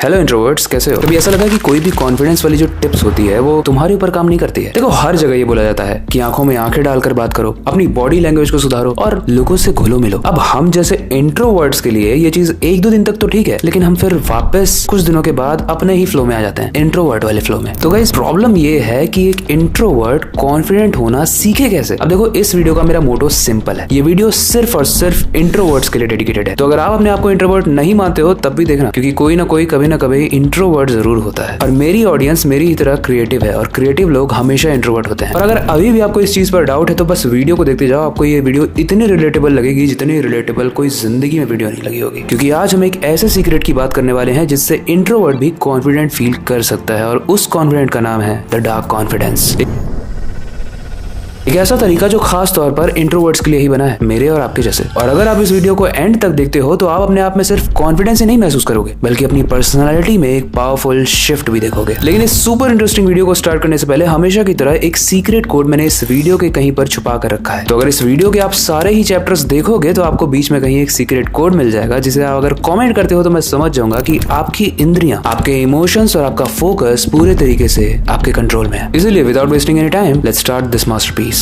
Hello introverts, कैसे हो? कभी ऐसा लगा कि कोई भी कॉन्फिडेंस वाली जो टिप्स होती है वो तुम्हारे ऊपर काम नहीं करती है? देखो, हर जगह ये बोला जाता है कि आंखों में आंखें डालकर बात करो, अपनी बॉडी लैंग्वेज को सुधारो और लोगों से घुलो मिलो। अब हम जैसे इंट्रोवर्ट्स के लिए ये चीज एक दो दिन तक तो ठीक है, लेकिन हम फिर वापस कुछ दिनों के बाद अपने ही फ्लो में आ जाते हैं, इंट्रोवर्ट वाले फ्लो में। तो गाइस, प्रॉब्लम ये है कि एक इंट्रोवर्ट कॉन्फिडेंट होना सीखे कैसे। अब देखो, इस वीडियो का मेरा मोटो सिंपल है, ये वीडियो सिर्फ और सिर्फ इंट्रोवर्ट्स के लिए डेडिकेटेड है। तो अगर आप अपने आप को इंट्रोवर्ट नहीं मानते हो तब भी देखना, क्योंकि कोई ना कोई कभी ना कभी इंट्रोवर्ट जरूर होता है। और मेरी ऑडियंस मेरी ही तरह क्रिएटिव है और क्रिएटिव लोग हमेशा इंट्रोवर्ट होते हैं। और अगर अभी भी आपको इस चीज पर डाउट है तो बस वीडियो को देखते जाओ, आपको ये वीडियो इतनी रिलेटेबल लगेगी जितनी रिलेटेबल कोई जिंदगी में वीडियो नहीं लगी होगी। क्योंकि आज हम एक ऐसे सीक्रेट की बात करने वाले हैं जिससे इंट्रोवर्ट भी कॉन्फिडेंट फील कर सकता है, और उस कॉन्फिडेंट का नाम है द डार्क कॉन्फिडेंस। एक ऐसा तरीका जो खास तौर पर इंट्रोवर्ट्स के लिए ही बना है, मेरे और आपके जैसे। और अगर आप इस वीडियो को एंड तक देखते हो तो आप अपने आप में सिर्फ कॉन्फिडेंस ही नहीं महसूस करोगे, बल्कि अपनी पर्सनालिटी में एक पावरफुल शिफ्ट भी देखोगे। लेकिन इस सुपर इंटरेस्टिंग वीडियो को स्टार्ट करने से पहले हमेशा की तरह एक सीक्रेट कोड मैंने इस वीडियो के कहीं पर छुपा कर रखा है। तो अगर इस वीडियो के आप सारे ही चैप्टर्स देखोगे तो आपको बीच में कहीं एक सीक्रेट कोड मिल जाएगा, जिसे आप अगर कॉमेंट करते हो तो मैं समझ जाऊंगा कि आपकी इंद्रियां, आपके इमोशंस और आपका फोकस पूरे तरीके से आपके कंट्रोल में है। इसलिए without wasting any time, let's start this masterpiece.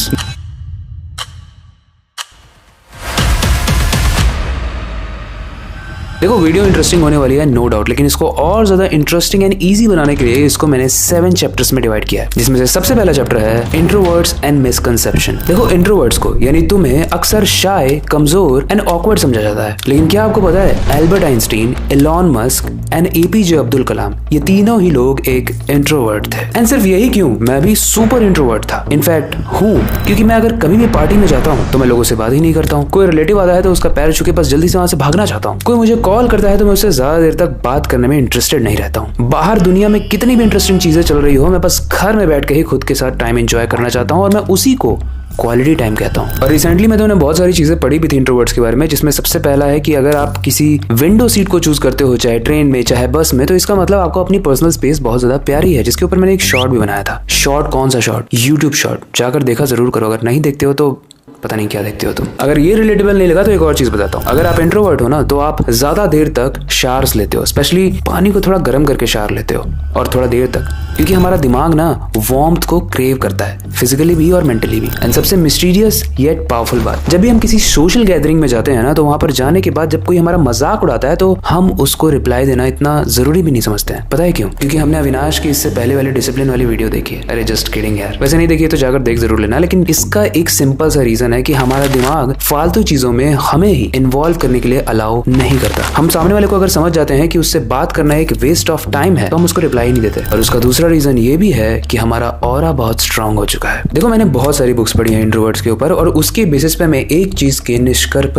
देखो, वीडियो इंटरेस्टिंग होने वाली है नो डाउट, लेकिन इसको और ज्यादा इंटरेस्टिंग एंड इजी बनाने के लिए इसको मैंने 7 चैप्टर्स में डिवाइड किया है, जिसमें से सबसे पहला चैप्टर है इंट्रोवर्ट्स एंड मिसकंसेप्शन। देखो, इंट्रोवर्ट्स को यानी तुम्हें अक्सर शाय, कमजोर एंड ऑकवर्ड समझा जाता है, लेकिन क्या आपको पता है Albert Einstein, Elon Musk and APJ Abdul Kalam, ये तीनों ही लोग एक इंट्रोवर्ट थे। एंड सिर्फ यही क्यों, मैं भी सुपर इंट्रोवर्ट था, इनफैक्ट हूँ, क्योंकि मैं अगर कभी भी पार्टी में जाता हूँ तो मैं लोगों से बात ही नहीं करता हूँ। कोई रिलेटिव आता है तो उसका पैर छू के बस जल्दी से वहां से भागना चाहता हूँ। कोई मुझे कॉल करता है तो मैं उससे ज्यादा देर तक बात करने में इंटरेस्टेड नहीं रहता हूँ। बाहर दुनिया में कितनी भी इंटरेस्टिंग चीजें चल रही हो, मैं बस घर में बैठ के ही खुद के साथ टाइम एंजॉय करना चाहता हूँ, और मैं उसी को क्वालिटी टाइम कहता हूँ। और रिसेंटली मैं तो बहुत सारी चीजें पढ़ी भी थी इंट्रोवर्ट्स के बारे में, जिसमें सबसे पहला है कि अगर आप किसी विंडो सीट को चूज करते हो, चाहे ट्रेन में चाहे बस में, तो इसका मतलब आपको अपनी पर्सनल स्पेस बहुत ज्यादा प्यारी है, जिसके ऊपर मैंने एक शॉर्ट भी बनाया था। शॉर्ट कौन सा शॉर्ट? यूट्यूब शॉर्ट, जाकर देखा जरूर करो। अगर नहीं देखते हो तो पता नहीं क्या देखते हो तुम। अगर ये रिलेटेबल नहीं लगा तो एक और चीज बताता हूँ। अगर आप इंट्रोवर्ट हो ना तो आप ज्यादा देर तक शावर्स लेते हो, स्पेशली पानी को थोड़ा गर्म करके शावर लेते हो, और थोड़ा देर तक, क्योंकि हमारा दिमाग ना वार्मथ को क्रेव करता है, फिजिकली भी और मेंटली भी। एंड सबसे मिस्टीरियस येट पावरफुल बात, जब भी हम किसी सोशल गैदरिंग में जाते हैं ना, तो वहां पर जाने के बाद जब कोई हमारा मजाक उड़ाता है तो हम उसको रिप्लाई देना इतना जरूरी भी नहीं समझते हैं। पता है क्यों? क्योंकि हमने अविनाश की इससे पहले वाली डिसिप्लिन वाली वीडियो देखी है। अरे जस्ट किडिंग यार, वैसे नहीं देखी तो जाकर देख जरूर लेना। लेकिन इसका एक सिंपल सा रीजन है कि हमारा दिमाग फालतू चीजों में हमें ही इन्वॉल्व करने के लिए अलाउ नहीं करता। हम सामने वाले को अगर समझ जाते हैं कि उससे बात करना एक वेस्ट ऑफ टाइम है तो हम उसको रिप्लाई नहीं देते। और उसका दूसरा रीजन ये भी है कि हमारा ऑरा बहुत स्ट्रांग हो चुका है। देखो, मैंने बहुत सारी बुक्स पढ़ी हैं इंट्रोवर्ट्स के ऊपर, और उसके बेसिस पे मैं एक चीज के निष्कर्ष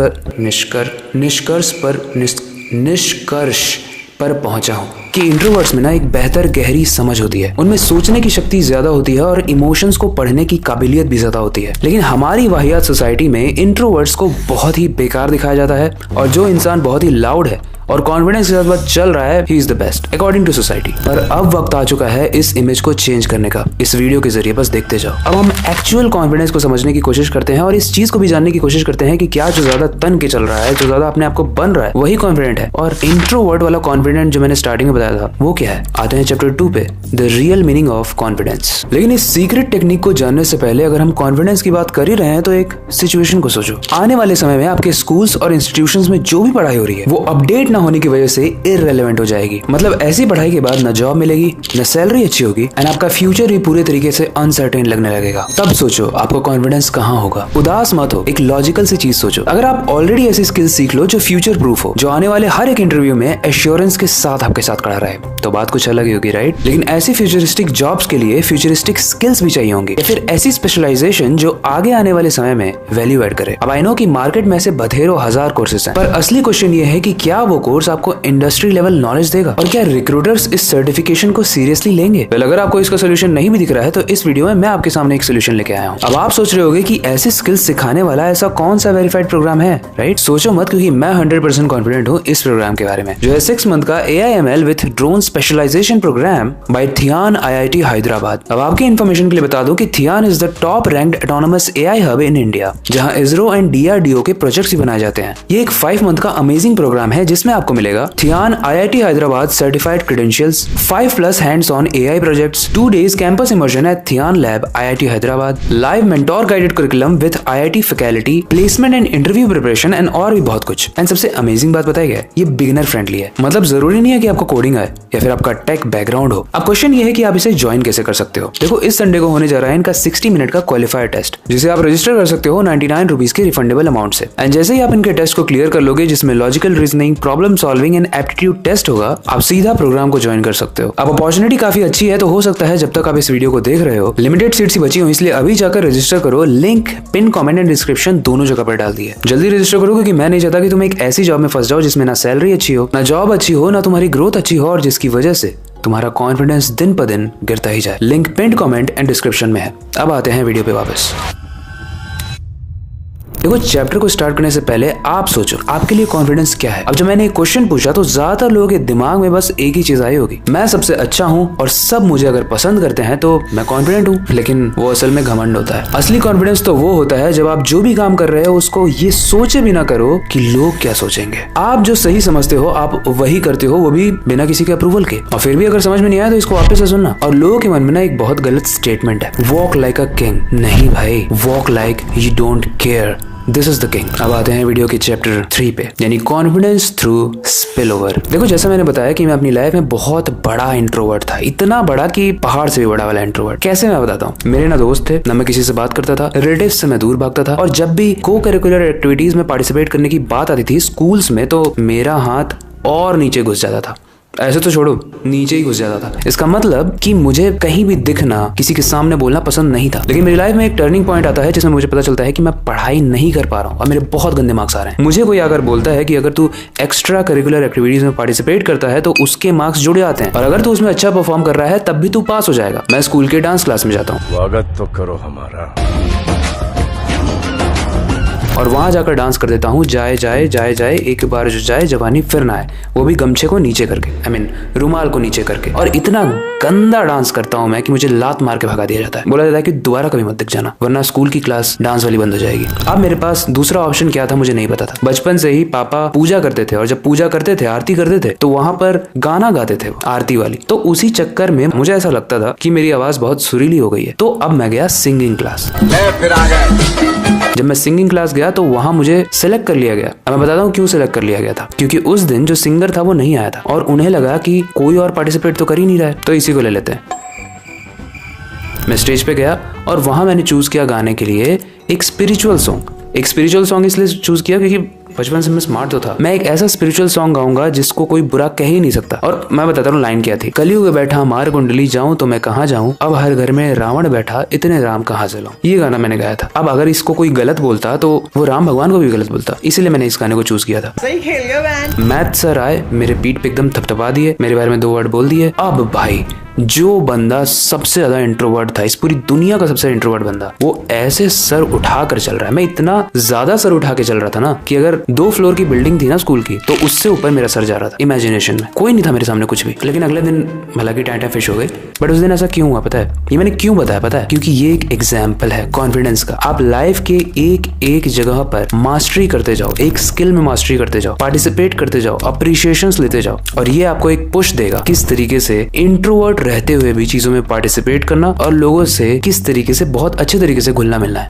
पर पहुंचा हूं कि इंट्रोवर्ट्स में ना एक बेहतर गहरी समझ होती है, उनमें सोचने की शक्ति ज्यादा होती है और इमोशंस को पढ़ने की काबिलियत भी ज्यादा होती है। लेकिन हमारी वाहियात सोसाइटी में इंट्रोवर्ट्स को बहुत ही बेकार दिखाया जाता है, और जो इंसान बहुत ही लाउड है और कॉन्फिडेंस के साथ चल रहा है, he is the best according to society. पर अब वक्त आ चुका है इस इमेज को चेंज करने का। इस वीडियो के जरिए बस देखते जाओ। अब हम एक्चुअल कॉन्फिडेंस को समझने की कोशिश करते हैं, और इस चीज को भी जानने की कोशिश करते हैं कि क्या जो ज्यादा तन के चल रहा है, जो ज्यादा अपने आप को बन रहा है, वही कॉन्फिडेंट है, और इंट्रोवर्ट वाला कॉन्फिडेंट जो मैंने स्टार्टिंग में बताया था वो क्या है। आते हैं चैप्टर 2 पे, the real meaning of confidence. लेकिन इस सीक्रेट टेक्निक को जानने से पहले अगर हम कॉन्फिडेंस की बात कर ही रहे हैं तो एक सिचुएशन को सोचो। आने वाले समय में आपके स्कूल्स और इंस्टीट्यूशंस में जो भी पढ़ाई हो रही है वो अपडेट ना होने की वजह से इररिलेवेंट हो जाएगी। मतलब ऐसी पढ़ाई के बाद न जॉब मिलेगी, न सैलरी अच्छी होगी, एंड आपका फ्यूचर भी पूरे तरीके से अनसर्टेन लगने लगेगा। तब सोचो आपको कॉन्फिडेंस कहाँ होगा। उदास मत हो, एक लॉजिकल सी चीज सोचो। अगर आप ऑलरेडी ऐसी स्किल सीख लो जो फ्यूचर प्रूफ हो, जो आने वाले हर एक इंटरव्यू में एश्योरेंस के साथ आपके साथ खड़ा रहे, तो बात कुछ अलग ही होगी, राइट? लेकिन ऐसी फ्यूचरिस्टिक जॉब्स के लिए फ्यूचरिस्टिक स्किल्स भी चाहिए होंगे, या फिर ऐसी स्पेशलाइजेशन जो आगे आने वाले समय में वैल्यू एड करे। अब आई नो कि मार्केट में ऐसे बथेरों हजार कोर्सेज हैं, पर असली क्वेश्चन ये है कि क्या वो कोर्स आपको इंडस्ट्री लेवल नॉलेज देगा, और क्या रिक्रूटर्स इस सर्टिफिकेशन को सीरियसली लेंगे? वेल, अगर आपको इसका सोल्यूशन नहीं भी दिख रहा है तो इस वीडियो में मैं आपके सामने एक सोल्यूशन लेके आया हूँ। अब आप सोच रहे होगे कि ऐसे स्किल्स सिखाने वाला ऐसा कौन सा वेरीफाइड प्रोग्राम है, राइट? सोचो मत, क्योंकि मैं 100% कॉन्फिडेंट हूँ इस प्रोग्राम के बारे में, जो है 6 मंथ का AIML with drone specialization program by TiHAN IIT Hyderabad. अब आपके इन्फॉर्मेशन के लिए बता दूं कि TiHAN is the top ranked autonomous AI hub in India, जहां ISRO एंड DRDO के प्रोजेक्ट्स भी बनाए जाते हैं। ये एक 5 मंथ का अमेजिंग प्रोग्राम है जिसमें आपको मिलेगा TiHAN IIT Hyderabad certified credentials, 5+ hands on AI projects, 2 days campus immersion at TiHAN lab IIT Hyderabad, live mentor guided curriculum with IIT faculty, placement and interview preparation and और भी बहुत कुछ। एंड सबसे अमेजिंग बात बताया गया, ये बिगिनर फ्रेंडली है। मतलब जरूरी नहीं है कि आपको कोडिंग आए या फिर आपका टेक बैकग्राउंड हो। अब क्वेश्चन ये है कि आप इसे ज्वाइन कैसे कर सकते हो। देखो इस संडे को होने जा रहा है इनका 60 मिनट का क्वालिफायर टेस्ट, जिसे आप रजिस्टर कर सकते हो 99 रुपीज के रिफंडेबल अमाउंट से। एंड जैसे ही आप इनके टेस्ट को क्लियर कर लोगे, जिसमें logical reasoning, problem solving and aptitude test होगा, आप सीधा प्रोग्राम को ज्वाइन कर सकते हो। अब अपॉर्चुनिटी काफी अच्छी है, तो हो सकता है जब तक आप इस वीडियो को देख रहे हो लिमिटेड सीट्स ही बची हो, इसलिए अभी जाकर रजिस्टर करो। Link pin comment and description दोनों जगह पर डाल दी है। जल्दी रजिस्टर करो, क्योंकि मैं नहीं चाहता कि तुम एक ऐसी जॉब में फंस जाओ जिसमें ना सैलरी अच्छी हो, ना जॉब अच्छी हो, ना तुम्हारी ग्रोथ अच्छी हो, और जिसकी वजह से तुम्हारा कॉन्फिडेंस दिन पर दिन गिरता ही जाए। Link pin comment and description में है। अब आते हैं वीडियो पे वापस। देखो चैप्टर को स्टार्ट करने से पहले आप सोचो आपके लिए कॉन्फिडेंस क्या है। अब जब मैंने एक क्वेश्चन पूछा तो ज्यादातर लोगों के दिमाग में बस एक ही चीज आई होगी, मैं सबसे अच्छा हूँ और सब मुझे अगर पसंद करते हैं तो मैं कॉन्फिडेंट हूँ। लेकिन वो असल में घमंड होता है। असली कॉन्फिडेंस तो वो होता है जब आप जो भी काम कर रहे हो उसको ये सोचे भी ना करो कि लोग क्या सोचेंगे। आप जो सही समझते हो आप वही करते हो, वो भी बिना किसी के अप्रूवल के। और फिर भी अगर समझ में नहीं आया तो इसको वापस से सुनना। और लोगों के मन में ना एक बहुत गलत स्टेटमेंट है, वॉक लाइक अ किंग। नहीं भाई, walk like you don't care, this is the king. अब आते हैं वीडियो के चैप्टर 3 पे, यानी कॉन्फिडेंस थ्रू स्पिल ओवर। देखो जैसा मैंने बताया कि मैं अपनी लाइफ में बहुत बड़ा इंट्रोवर्ट था, इतना बड़ा कि पहाड़ से भी बड़ा वाला इंट्रोवर्ट। कैसे मैं बताता हूँ। मेरे ना दोस्त थे, ना मैं किसी से बात करता था, रिलेटिव्स से मैं दूर भागता था, और जब भी को करिकुलर एक्टिविटीज में पार्टिसिपेट करने की बात आती थी स्कूल्स में, तो मेरा हाथ और नीचे घुस जाता था। ऐसे तो छोड़ो, नीचे ही घुस जाता था। इसका मतलब कि मुझे कहीं भी दिखना, किसी के सामने बोलना पसंद नहीं था। लेकिन मेरी लाइफ में एक टर्निंग पॉइंट आता है जिसमें मुझे पता चलता है कि मैं पढ़ाई नहीं कर पा रहा हूँ और मेरे बहुत गंदे मार्क्स आ रहे हैं। मुझे कोई अगर बोलता है कि अगर तू एक्स्ट्रा करिकुलर एक्टिविटीज में पार्टिसिपेट करता है तो उसके मार्क्स जुड़े आते हैं, और अगर तू उसमें अच्छा परफॉर्म कर रहा है तब भी तू पास हो जाएगा। मैं स्कूल के डांस क्लास में जाता हूँ, स्वागत तो करो हमारा, और वहां जाकर डांस कर देता हूँ, जाए जाए जाए जाए एक बार जो जाए जवानी फिर ना आए, वो भी गमछे को नीचे करके, रुमाल को नीचे करके। और इतना गंदा डांस करता हूँ मैं कि मुझे लात मार के भगा दिया जाता है। बोला जाता है कि दोबारा कभी मत दिख जाना, वरना स्कूल की क्लास डांस वाली बंद हो जाएगी। अब मेरे पास दूसरा ऑप्शन क्या था मुझे नहीं पता था। बचपन से ही पापा पूजा करते थे, और जब पूजा करते थे, आरती करते थे, तो वहां पर गाना गाते थे आरती वाली। तो उसी चक्कर में मुझे ऐसा लगता था कि मेरी आवाज बहुत सुरीली हो गई है, तो अब मैं गया सिंगिंग क्लास। जब मैं सिंगिंग क्लास गया तो वहां मुझे सेलेक्ट कर लिया गया। अब मैं बताता हूँ क्यों सेलेक्ट कर लिया गया था। क्योंकि उस दिन जो सिंगर था वो नहीं आया था, और उन्हें लगा कि कोई और पार्टिसिपेट तो कर ही नहीं रहा है, तो इसी को ले लेते हैं। मैं स्टेज पे गया और वहां मैंने चूज किया गाने के लिए एक स्पिरिचुअल सॉन्ग। एक स्पिरिचुअल सॉन्ग इसलिए चूज किया क्योंकि बचपन से मैं स्मार्ट तो था। मैं एक ऐसा स्पिरिचुअल सॉन्ग गाऊंगा जिसको कोई बुरा कह ही नहीं सकता। और मैं बताता हूँ लाइन क्या थी। कलयुग बैठा मार कुंडली, जाऊं तो मैं कहाँ जाऊं, अब हर घर में रावण बैठा, इतने राम कहाँ से लाऊं। ये गाना मैंने गाया था। अब अगर इसको कोई गलत बोलता तो वो राम भगवान को भी गलत बोलता, इसीलिए मैंने इस गाने को चूज किया था। सही खेल गया मैन। मैथ सर आए, मेरे पीठ पे एकदम थपथपा दिए, मेरे बारे में 2 वर्ड बोल दिए। अब भाई जो बंदा सबसे ज्यादा इंट्रोवर्ट था, इस पूरी दुनिया का सबसे इंट्रोवर्ट बंदा, वो ऐसे सर उठा कर चल रहा है। मैं इतना ज्यादा सर उठा के चल रहा था ना कि अगर 2 फ्लोर की बिल्डिंग थी ना स्कूल की, तो उससे ऊपर मेरा सर जा रहा था इमेजिनेशन में। कोई नहीं था मेरे सामने कुछ भी। लेकिन अगले दिन हालांकि टाइटा फिश हो गई, बट उस दिन ऐसा क्यों हुआ पता है? ये मैंने क्यों बताया पता है? क्योंकि ये एक एग्जाम्पल है कॉन्फिडेंस का। आप लाइफ के एक एक जगह पर मास्टरी करते जाओ, एक स्किल में मास्टरी करते जाओ, पार्टिसिपेट करते जाओ, अप्रिशिएशंस लेते जाओ, और ये आपको एक पुश देगा किस तरीके से इंट्रोवर्ट रहते हुए भी चीजों में पार्टिसिपेट करना और लोगों से किस तरीके से बहुत अच्छे तरीके से घुलना मिलना है।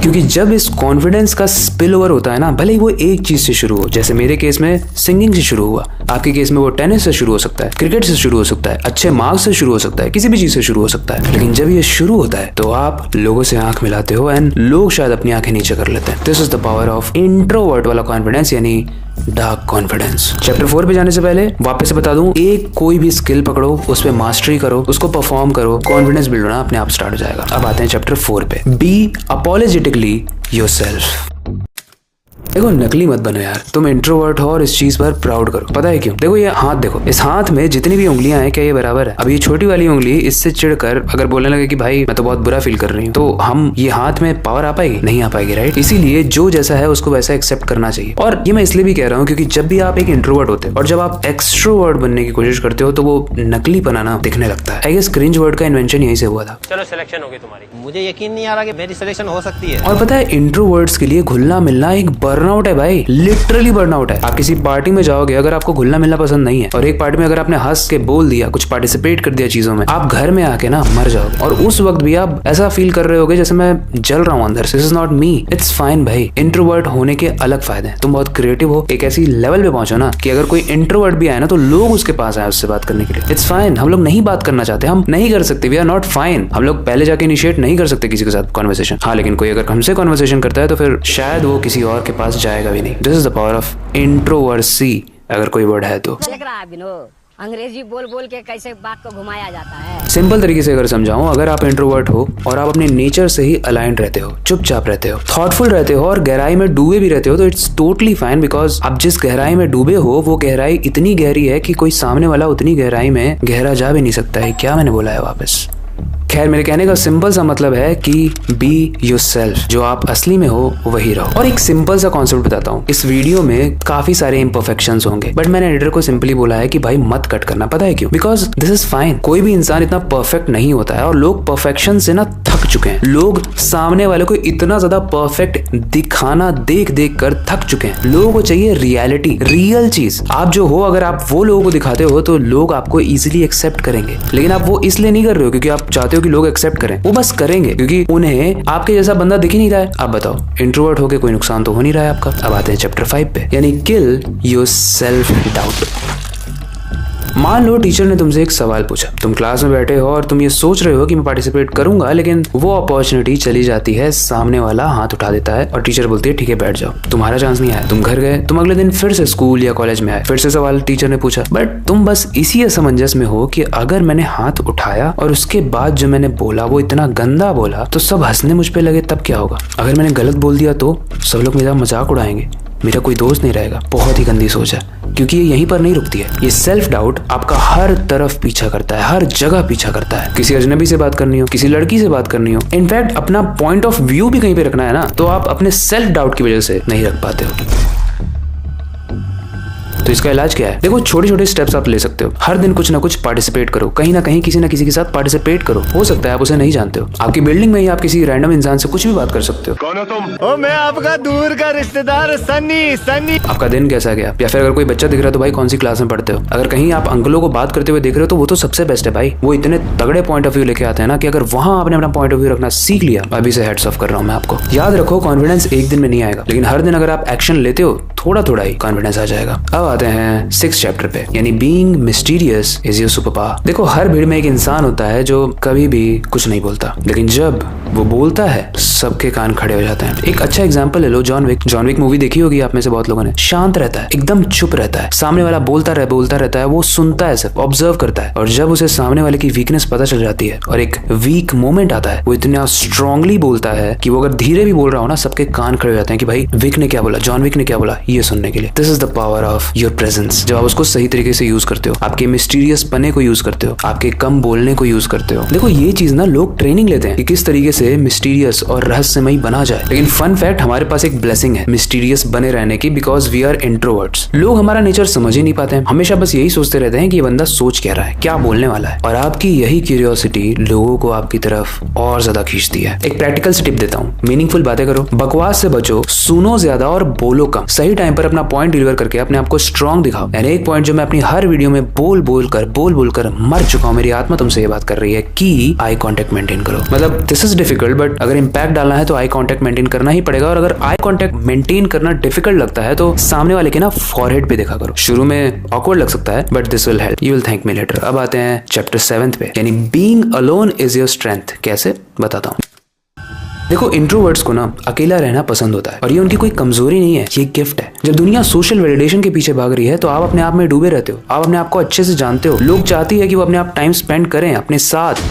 क्योंकि जब इस कॉन्फिडेंस का स्पिल ओवर होता है ना, भले ही वो एक चीज से शुरू हो, जैसे मेरे केस में सिंगिंग से शुरू हुआ, आपके केस में वो टेनिस से शुरू हो सकता है, क्रिकेट से शुरू हो सकता है, अच्छे मार्क्स से शुरू हो सकता है, किसी भी चीज से शुरू हो सकता है। लेकिन जब ये शुरू होता है तो आप लोगों से आंख मिलाते हो एंड लोग शायद अपनी आंखें नीचे कर लेते हैं। This is the power of introvert वाला कॉन्फिडेंस, यानी डार्क कॉन्फिडेंस। चैप्टर 4 पे जाने से पहले वापस से बता दूं, एक कोई भी स्किल पकड़ो, उस पे मास्टरी करो, उसको परफॉर्म करो, कॉन्फिडेंस बिल्ड होना अपने आप स्टार्ट हो जाएगा। अब आते हैं चैप्टर 4 पे, बी अपॉलोजेटिकली योरसेल्फ। देखो नकली मत बनो यार, तुम इंट्रोवर्ट हो और इस चीज पर प्राउड करो। पता है क्यों? देखो ये हाथ देखो, इस हाथ में जितनी भी उंगलियां हैं क्या ये बराबर है? अब ये छोटी वाली उंगली इससे चिढ़कर अगर बोलने लगे कि भाई मैं तो बहुत बुरा फील कर रही हूँ, तो हम ये हाथ में पावर आ पाएगी? नहीं आ पाएगी, राइट? इसीलिए जो जैसा है उसको वैसा एक्सेप्ट करना चाहिए। और ये मैं इसलिए भी कह रहा हूँ क्योंकि जब भी आप एक इंट्रोवर्ट होते हो और जब आप एक्सट्रोवर्ट बनने की कोशिश करते हो तो वो नकली बनाना दिखने लगता है। आई गेस क्रिंज वर्ड का इन्वेंशन यहीं से हुआ था। चलो सिलेक्शन हो गई तुम्हारी। मुझे यकीन नहीं आ रहा कि मेरी सिलेक्शन हो सकती है। और पता है इंट्रोवर्ट्स के लिए घुलना मिलना एक बर्नआउट है भाई, लिटरली बर्नआउट है। आप किसी पार्टी में जाओगे, अगर आपको घुलना मिलना पसंद नहीं है और एक पार्टी में अगर आपने हंस के बोल दिया, कुछ पार्टिसिपेट कर दिया चीजों में, आप घर में आके ना मर जाओगे और उस वक्त भी आप ऐसा फील कर रहे होगे जैसे मैं जल रहा हूँ अंदर से। This is not me. It's fine भाई, इंट्रोवर्ट होने के अलग फायदे हैं। तुम बहुत क्रिएटिव हो, एक ऐसी लेवल पे पहुंचो ना कि अगर कोई इंट्रोवर्ट भी आए ना तो लोग उसके पास आए उससे बात करने के लिए। It's fine. हम लोग नहीं बात करना चाहते, हम नहीं कर सकते, वी आर नॉट फाइन। हम लोग पहले जाके इनिशिएट नहीं कर सकते किसी के साथ कॉन्वर्सेशन। हाँ, लेकिन कोई अगर हमसे कॉन्वर्सेशन करता है तो फिर शायद वो किसी और के पास जाएगा भी नहीं। This is the power of introversion, अगर कोई वर्ड है तो। अंग्रेजी बोल बोल के कैसे बात को घुमाया जाता है। सिंपल तरीके से अगर समझाऊं, अगर आप इंट्रोवर्ट हो और आप अपने नेचर से ही अलाइंड रहते हो, चुपचाप रहते हो, थॉटफुल रहते हो और गहराई में डूबे भी रहते हो, तो इट्स टोटली फाइन। बिकॉज आप जिस गहराई में डूबे हो वो गहराई इतनी गहरी है कि कोई सामने वाला उतनी गहराई में गहरा जा भी नहीं सकता है। क्या मैंने बोला है वापस? खैर, मेरे कहने का सिंपल सा मतलब है कि बी योरसेल्फ, जो आप असली में हो वही रहो। और एक सिंपल सा कॉन्सेप्ट बताता हूँ। इस वीडियो में काफी सारे इम्परफेक्शंस होंगे, बट मैंने एडिटर को सिंपली बोला है कि भाई मत कट करना। पता है क्यों? Because this is fine. कोई भी इंसान इतना परफेक्ट नहीं होता है और लोग परफेक्शन से ना थक चुके हैं। लोग सामने वाले को इतना ज्यादा परफेक्ट दिखाना देख देख कर थक चुके हैं। लोगों को चाहिए रियलिटी, रियल चीज। आप जो हो, अगर आप वो लोगों को दिखाते हो तो लोग आपको इजिली एक्सेप्ट करेंगे, लेकिन आप वो इसलिए नहीं कर रहे हो क्योंकि आप चाहते हो कि लोग एक्सेप्ट करें। वो बस करेंगे क्योंकि उन्हें आपके जैसा बंदा दिख ही नहीं रहा है। आप बताओ, इंट्रोवर्ट होके कोई नुकसान तो हो नहीं रहा है आपका। अब आते हैं चैप्टर 5 पे, यानी किल योर सेल्फ डाउट। मान लो टीचर ने तुमसे एक सवाल पूछा, तुम क्लास में बैठे हो और तुम ये सोच रहे हो कि मैं पार्टिसिपेट करूंगा, लेकिन वो अपॉर्चुनिटी चली जाती है, सामने वाला हाथ उठा देता है और टीचर बोलती है ठीक है बैठ जाओ। तुम्हारा चांस नहीं आया, तुम घर गए, तुम अगले दिन फिर से स्कूल या कॉलेज में आए, फिर से सवाल टीचर ने पूछा, बट तुम बस इसी असमंजस में हो कि अगर मैंने हाथ उठाया और उसके बाद जो मैंने बोला वो इतना गंदा बोला तो सब हंसने मुझ पे लगे, तब क्या होगा? अगर मैंने गलत बोल दिया तो सब लोग मेरा मजाक उड़ाएंगे, मेरा कोई दोस्त नहीं रहेगा। बहुत ही गंदी सोच है, क्योंकि ये यहीं पर नहीं रुकती है। ये सेल्फ डाउट आपका हर तरफ पीछा करता है, हर जगह पीछा करता है। किसी अजनबी से बात करनी हो, किसी लड़की से बात करनी हो, इनफैक्ट अपना पॉइंट ऑफ व्यू भी कहीं पे रखना है ना, तो आप अपने सेल्फ डाउट की वजह से नहीं रख पाते हो। तो इसका इलाज क्या है? देखो, छोटे छोटे स्टेप्स आप ले सकते हो। हर दिन कुछ ना कुछ पार्टिसिपेट करो, कहीं ना कहीं किसी ना किसी के साथ पार्टिसिपेट करो। हो सकता है आप उसे नहीं जानते हो, आपकी बिल्डिंग में ही आप किसी रैंडम इंसान से कुछ भी बात कर सकते हो। कौन हो तुम? ओ, मैं आपका दूर का रिश्तेदार सन्नी। सन्नी, आपका दिन कैसा गया? या फिर अगर कोई बच्चा दिख रहा है तो भाई कौन सी क्लास में पढ़ते हो? अगर कहीं आप अंकलों को बात करते हुए देख रहे हो तो वो तो सबसे बेस्ट है भाई। वो इतने तगड़े पॉइंट ऑफ व्यू लेके आते हैं ना कि अगर वहां आपने अपना पॉइंट ऑफ व्यू रखना सीख लिया, अभी से हेड्स ऑफ कर रहा हूं मैं आपको। याद रखो, कॉन्फिडेंस एक दिन में नहीं आएगा, लेकिन हर दिन अगर आप एक्शन लेते हो थोड़ा थोड़ा ही कॉन्फिडेंस आ जाएगा। अब आते हैं 6th चैप्टर पे, यानी being mysterious is your super power. देखो, हर भीड़ में एक इंसान होता है जो कभी भी कुछ नहीं बोलता, लेकिन जब वो बोलता है सबके कान खड़े हो जाते हैं। एक अच्छा एग्जांपल ले लो, John Wick. John Wick movie देखी होगी आप में से बहुत लोगों ने। शांत रहता है, एकदम चुप रहता है, सामने वाला बोलता रहता है, वो सुनता है, सिर्फ ऑब्जर्व करता है। और जब उसे सामने वाले की वीकनेस पता चल जाती है और एक वीक मोमेंट आता है, वो इतना स्ट्रांगली बोलता है कि वो अगर धीरे भी बोल रहा हो ना, सबके कान खड़े हो जाते हैं कि भाई विक ने क्या बोला, जॉन विक ने क्या बोला, ये सुनने के लिए। This is the power of your presence. जब आप उसको सही तरीके से यूज करते हो, आपके मिस्टीरियस पने को यूज करते हो, आपके कम बोलने को यूज करते हो। देखो, ये चीज ना लोग ट्रेनिंग लेते हैं कि किस तरीके से मिस्टीरियस और रहस्यमयी बना जाए, लेकिन फन फैक्ट, हमारे पास एक ब्लेसिंग है मिस्टीरियस बने रहने की, बिकॉज वी आर इंट्रोवर्ट्स। लोग हमारा नेचर समझ ही नहीं पाते हैं, हमेशा बस यही सोचते रहते हैं कि ये बंदा सोच क्या रहा है, क्या बोलने वाला है। और आपकी यही क्यूरियोसिटी लोगों को आपकी तरफ और ज्यादा खींचती है। एक प्रैक्टिकल टिप देता हूँ, मीनिंगफुल बातें करो, बकवास से बचो, सुनो ज्यादा और बोलो कम। सही टाइम पर अपना पॉइंट डिलीवर करके अपने आप को स्ट्रांग दिखाओ। यानी एक पॉइंट जो मैं अपनी हर वीडियो में बोल बोल कर मर चुका हूँ, मेरी आत्मा तुमसे ये बात कर रही है कि आई कांटेक्ट मेंटेन करो। मतलब दिस इज डिफिकल्ट, बट अगर इंपैक्ट डालना है तो आई कांटेक्ट मेंटेन करना ही पड़ेगा। और अगर आई कांटेक्ट मेंटेन करना डिफिकल्ट लगता है तो सामने वाले के ना फॉरहेड पे देखा करो। शुरू में ऑकवर्ड लग सकता है, but this will help, you will thank me later. अब आते हैं चैप्टर 7 पे, यानी being alone is your strength. कैसे, बताता हूँ। देखो, इंट्रोवर्ट्स को ना अकेला रहना पसंद होता है और ये उनकी कोई कमजोरी नहीं है, ये गिफ्ट है। जब दुनिया सोशल वैलिडेशन के पीछे भाग रही है तो आप अपने आप में डूबे रहते हो, आप अपने आप को अच्छे से जानते हो। लोग चाहती है कि वो अपने आप टाइम स्पेंड करें अपने साथ।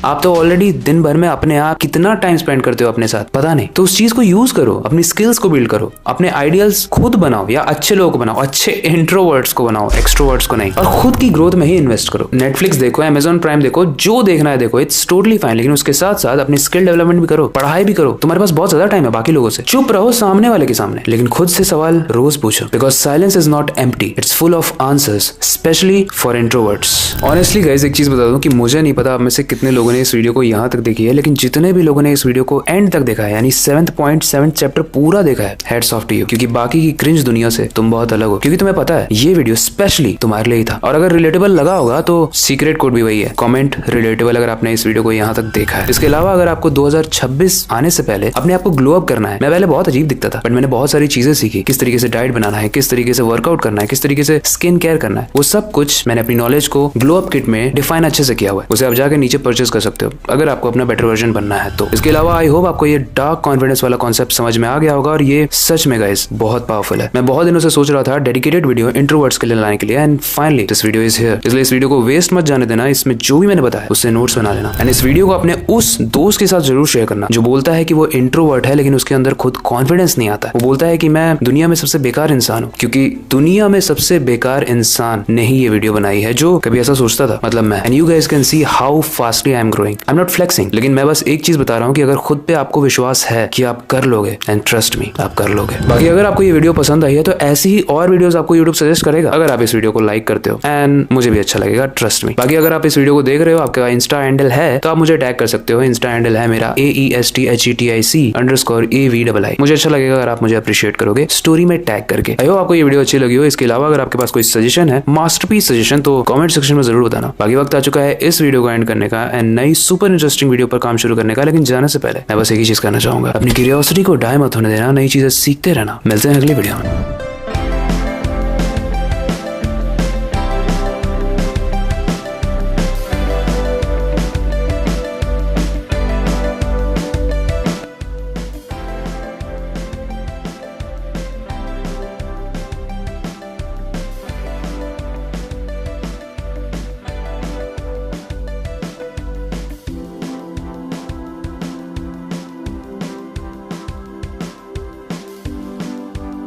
आप तो ऑलरेडी दिन भर में अपने आप कितना टाइम स्पेंड करते हो अपने साथ, पता नहीं। तो उस चीज को यूज करो, अपनी स्किल्स को बिल्ड करो, अपने आइडियल्स खुद बनाओ या अच्छे लोगों को बनाओ, अच्छे इंट्रोवर्ट्स को बनाओ, एक्सट्रोवर्ट्स को नहीं। और खुद की ग्रोथ में ही इन्वेस्ट करो। नेटफ्लिक्स देखो, अमेजॉन प्राइम देखो, जो देखना है देखो, इट्स टोटली फाइन, लेकिन उसके साथ साथ अपनी स्किल डेवलपमेंट भी करो, पढ़ाई भी करो। तुम्हारे पास बहुत ज्यादा टाइम है बाकी लोगों से। चुप रहो सामने वाले के सामने, लेकिन खुद से सवाल रोज पूछो, because silence is not empty, it's full of answers, specially for introverts. Honestly guys, एक चीज बता दूं कि मुझे नहीं पता आप में से कितने लोगों ने ने इस वीडियो को यहाँ तक देखी है, लेकिन जितने भी लोगों ने इस वीडियो को एंड तक देखा है, यानी 7.7 चैप्टर पूरा देखा है, हेड्स ऑफ टू यू, क्योंकि बाकी की क्रिंज दुनिया से तुम बहुत अलग हो, क्योंकि तुम्हें पता है ये वीडियो स्पेशली तुम्हारे लिए ही था। और अगर रिलेटेबल लगा होगा तो सीक्रेट कोड भी वही है, कमेंट रिलेटेबल, अगर आपने इस वीडियो को यहाँ तक देखा है। इसके अलावा अगर आपको 2026 आने से पहले अपने आप को ग्लो अप करना है, मैं पहले बहुत अजीब दिखता था, बट मैंने बहुत सारी चीजें सीखी, किस तरीके से डाइट बनाना है, किस तरीके से वर्कआउट करना है, किस तरीके से स्किन केयर करना है, वो सब कुछ मैंने अपनी नॉलेज को ग्लो अप किट में डिफाइन अच्छे से किया हुआ है। उसे आप जाके नीचे परचेज कर सकते हो अगर आपको अपना बेटर वर्जन बनना है तो। इसके अलावा आई होप आपको ये डार्क कॉन्फिडेंस वाला कॉन्सेप्ट समझ में आ गया होगा, और ये सच में गाइस बहुत पावरफुल है। मैं बहुत दिनों से सोच रहा था डेडिकेटेड वीडियो इंट्रोवर्ट्स के लिए लाने के लिए, and finally this video is here. इसलिए इस वीडियो को वेस्ट मत जाने देना, इसमें जो भी मैंने बताया उससे नोट्स बना लेना, एंड इस वीडियो को अपने उस दोस्त के साथ जरूर शेयर करना जो बोलता है कि वो इंट्रोवर्ट है लेकिन उसके अंदर खुद कॉन्फिडेंस नहीं आता। वो बोलता है कि मैं दुनिया में सबसे बेकार इंसान हूँ, क्योंकि दुनिया में सबसे बेकार इंसान ने ही ये वीडियो बनाई है जो कभी ऐसा सोचता था, मतलब मैं। And you guys can see how fastly I am growing. I am not flexing, लेकिन मैं बस एक चीज बता रहा हूँ कि अगर खुद पे आपको विश्वास है कि आप कर लोगे, एंड ट्रस्ट मी आप कर लोगे। बाकी अगर आपको ये वीडियो पसंद आई है तो ऐसी ही और वीडियोस आपको यूट्यूब सजेस्ट करेगा अगर आप इस वीडियो को लाइक करते हो, एंड मुझे भी अच्छा लगेगा, ट्रस्ट मी। बाकी अगर आप इस वीडियो को देख रहे हो, आपका इंस्टा हैंडल है तो आप मुझे टैग कर सकते हो। इंस्टा हैंडल है मेरा AESTHETIC_AVII। मुझे अच्छा लगेगा अगर आप मुझे अप्रिशिएट करोगे स्टोरी में टैग करके। आई होप आपको ये वीडियो अच्छी लगी हो। इसके अलावा अगर आपके पास कोई सजेशन है, मास्टरपीस सजेशन, तो कमेंट सेक्शन में जरूर बताना। बाकी वक्त आ चुका है इस वीडियो को एंड करने का एंड नई सुपर इंटरेस्टिंग वीडियो पर काम शुरू करने का, लेकिन जाने से पहले मैं बस एक ही चीज करना चाहूंगा, अपनी क्यूरियोसिटी को डाई मत होने देना, नई चीजें सीखते रहना। मिलते हैं अगली वीडियो में।